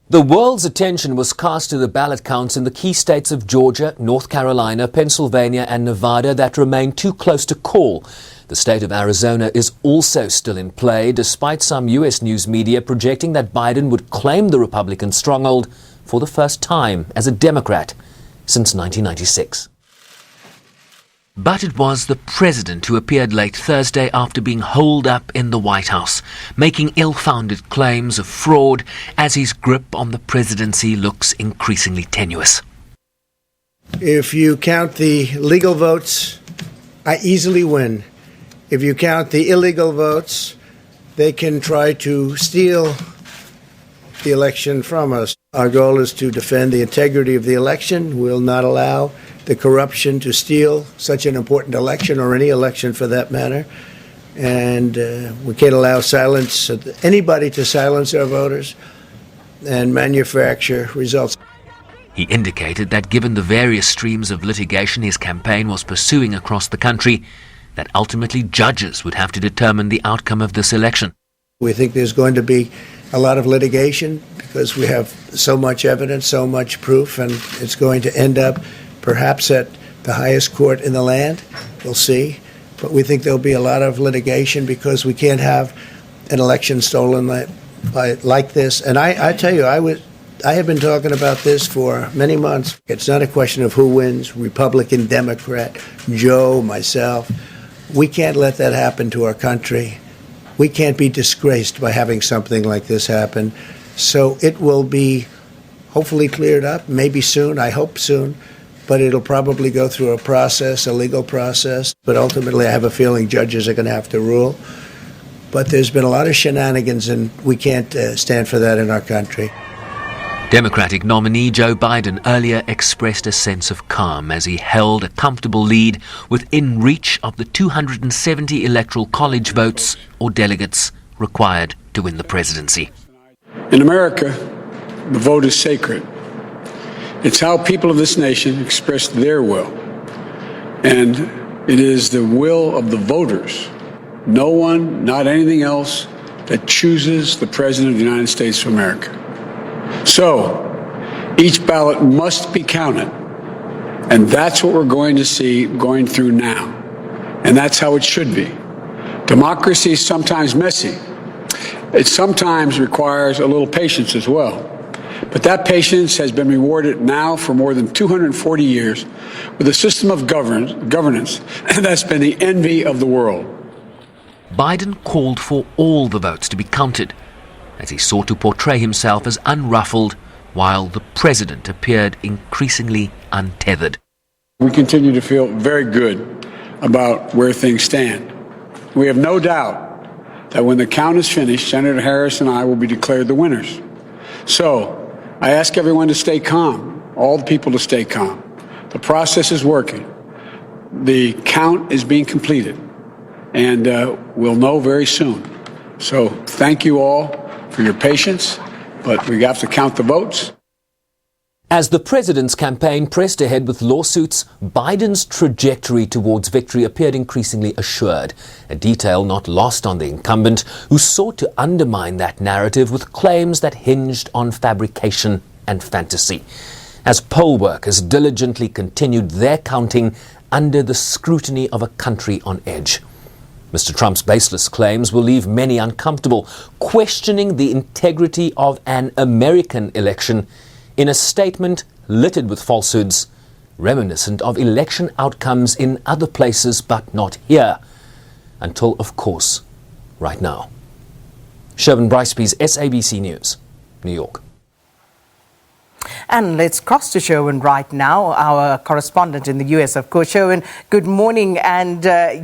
The world's attention was cast to the ballot counts in the key states of Georgia, North Carolina, Pennsylvania and Nevada that remain too close to call. The state of Arizona is also still in play, despite some US news media projecting that Biden would claim the Republican stronghold for the first time as a Democrat since 1996. But it was the president who appeared late Thursday after being holed up in the White House, making ill-founded claims of fraud as his grip on the presidency looks increasingly tenuous. If you count the legal votes, I easily win. If you count the illegal votes, they can try to steal the election from us. Our goal is to defend the integrity of the election. We'll not allow the corruption to steal such an important election, or any election for that matter. And we can't allow anybody to silence our voters and manufacture results. He indicated that given the various streams of litigation his campaign was pursuing across the country, that ultimately judges would have to determine the outcome of this election. We think there's going to be a lot of litigation because we have so much evidence, so much proof, and it's going to end up perhaps at the highest court in the land. We'll see. But we think there'll be a lot of litigation because we can't have an election stolen like this. And I tell you, I have been talking about this for many months. It's not a question of who wins, Republican, Democrat, Joe, myself. We can't let that happen to our country. We can't be disgraced by having something like this happen. So it will be hopefully cleared up, maybe soon, I hope soon, but it'll probably go through a process, a legal process. But ultimately, I have a feeling judges are going to have to rule. But there's been a lot of shenanigans, and we can't stand for that in our country. Democratic nominee Joe Biden earlier expressed a sense of calm as he held a comfortable lead within reach of the 270 electoral college votes or delegates required to win the presidency. In America, the vote is sacred. It's how people of this nation express their will. And it is the will of the voters, no one, not anything else, that chooses the President of the United States of America. So, each ballot must be counted, and that's what we're going to see going through now, and that's how it should be. Democracy is sometimes messy. It sometimes requires a little patience as well, but that patience has been rewarded now for more than 240 years with a system of governance that's been the envy of the world. Biden called for all the votes to be counted, as he sought to portray himself as unruffled, while the president appeared increasingly untethered. We continue to feel very good about where things stand. We have no doubt that when the count is finished, Senator Harris and I will be declared the winners. So, I ask everyone to stay calm, all the people to stay calm. The process is working. The count is being completed, and we'll know very soon. So, thank you all for your patience, but we have to count the votes. As the president's campaign pressed ahead with lawsuits, Biden's trajectory towards victory appeared increasingly assured, a detail not lost on the incumbent, who sought to undermine that narrative with claims that hinged on fabrication and fantasy, as poll workers diligently continued their counting under the scrutiny of a country on edge. Mr. Trump's baseless claims will leave many uncomfortable, questioning the integrity of an American election in a statement littered with falsehoods, reminiscent of election outcomes in other places but not here, until, of course, right now. Sherwin Bryce-Pease, SABC News, New York. And let's cross to Sherwin right now, our correspondent in the US, of course. Sherwin, good morning, and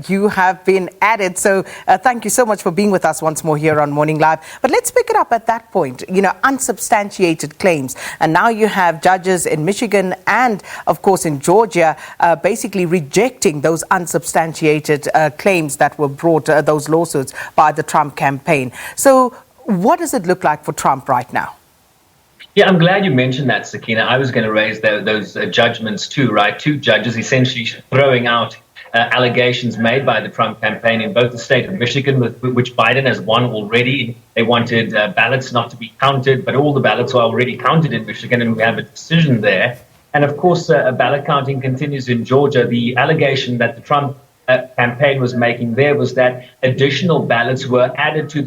you have been at it. So thank you so much for being with us once more here on Morning Live. But let's pick it up at that point, unsubstantiated claims. And now you have judges in Michigan and, of course, in Georgia basically rejecting those unsubstantiated claims that were brought, those lawsuits, by the Trump campaign. So what does it look like for Trump right now? Yeah, I'm glad you mentioned that, Sakina. I was going to raise those judgments too, right? Two judges essentially throwing out allegations made by the Trump campaign in both the state of Michigan, which Biden has won already. They wanted ballots not to be counted, but all the ballots are already counted in Michigan, and we have a decision there. And of course, ballot counting continues in Georgia. The allegation that the Trump campaign was making there was that additional ballots were added to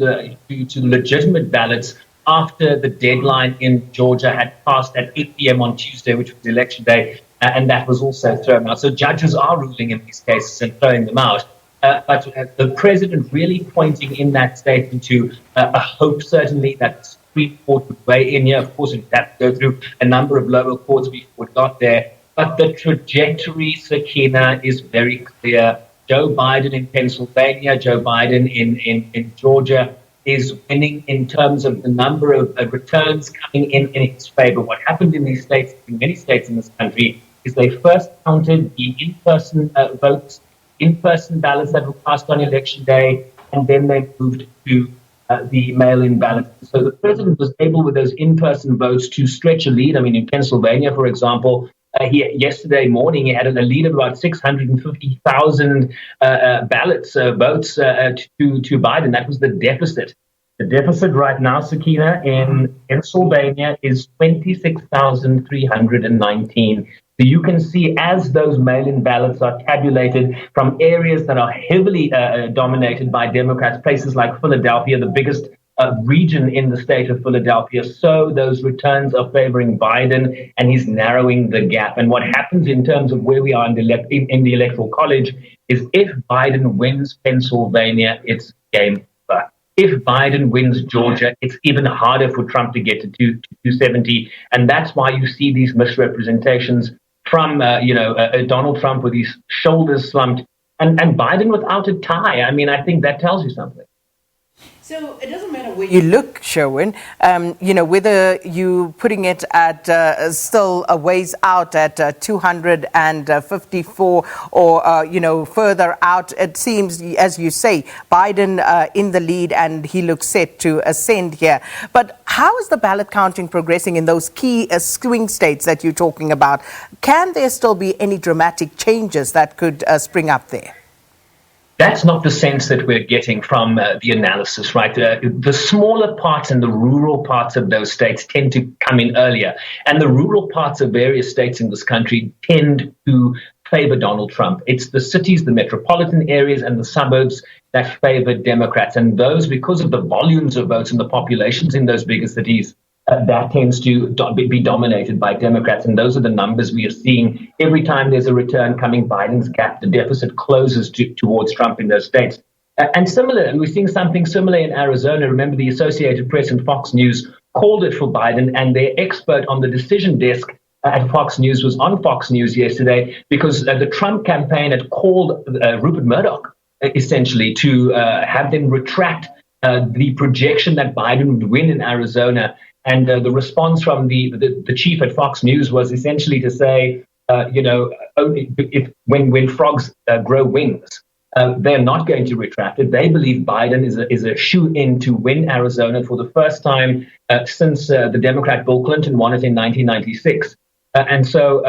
legitimate ballots after the deadline in Georgia had passed at 8 p.m. on Tuesday, which was election day, and that was also thrown out. So judges are ruling in these cases and throwing them out. But the president really pointing in that statement to a hope, certainly, that the Supreme Court would weigh in here. Of course, it would have to go through a number of lower courts before it got there. But the trajectory, Sakina, is very clear. Joe Biden in Pennsylvania, Joe Biden in Georgia is winning in terms of the number of returns coming in his favor. What happened in these states, in many states in this country, is they first counted the in-person votes, in-person ballots that were cast on election day, and then they moved to the mail-in ballots. So the president was able, with those in-person votes, to stretch a lead. I mean, in Pennsylvania, for example, yesterday morning, he had a lead of about 650,000 ballots, votes to Biden. That was the deficit. The deficit right now, Sakina, in Pennsylvania is 26,319. So you can see, as those mail-in ballots are tabulated from areas that are heavily dominated by Democrats, places like Philadelphia, the biggest region in the state of Philadelphia, so those returns are favoring Biden, and he's narrowing the gap. And what happens in terms of where we are in the Electoral College is, if Biden wins Pennsylvania, it's game over. If Biden wins Georgia, it's even harder for Trump to get to 270. And that's why you see these misrepresentations from, Donald Trump with his shoulders slumped, and Biden without a tie. I mean, I think that tells you something. So it doesn't matter where you look, Sherwin, whether you putting it at still a ways out at 254 or, further out. It seems, as you say, Biden in the lead, and he looks set to ascend here. But how is the ballot counting progressing in those key swing states that you're talking about? Can there still be any dramatic changes that could spring up there? That's not the sense that we're getting from the analysis, right? The smaller parts and the rural parts of those states tend to come in earlier. And the rural parts of various states in this country tend to favor Donald Trump. It's the cities, the metropolitan areas, and the suburbs that favor Democrats. And those, because of the volumes of votes and the populations in those bigger cities, that tends to be dominated by Democrats. And those are the numbers we are seeing. Every time there's a return coming, Biden's gap, the deficit closes towards Trump in those states. And similar, we're seeing something similar in Arizona. Remember, the Associated Press and Fox News called it for Biden, and their expert on the decision desk at Fox News was on Fox News yesterday, because the Trump campaign had called Rupert Murdoch, essentially, to have them retract the projection that Biden would win in Arizona. And the response from the chief at Fox News was essentially to say, only when frogs grow wings, they're not going to retract it. They believe Biden is a shoe-in to win Arizona for the first time since the Democrat Bill Clinton won it in 1996. And so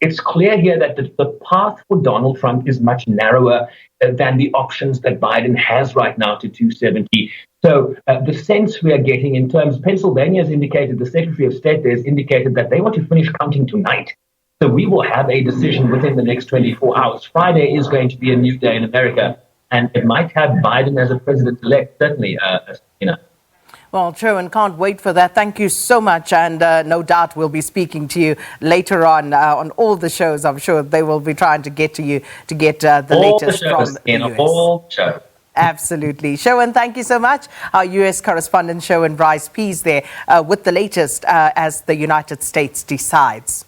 it's clear here that the path for Donald Trump is much narrower than the options that Biden has right now to 270. So the sense we are getting in terms, Pennsylvania has indicated, the Secretary of State there has indicated that they want to finish counting tonight. So we will have a decision within the next 24 hours. Friday is going to be a new day in America, and it might have Biden as a president-elect, certainly, Well, Sherwin, can't wait for that. Thank you so much. And no doubt we'll be speaking to you later on all the shows. I'm sure they will be trying to get to you to get the latest from the US. All shows. Absolutely. Sherwin, thank you so much. Our US correspondent Sherwin Bryce-Pease there with the latest as the United States decides.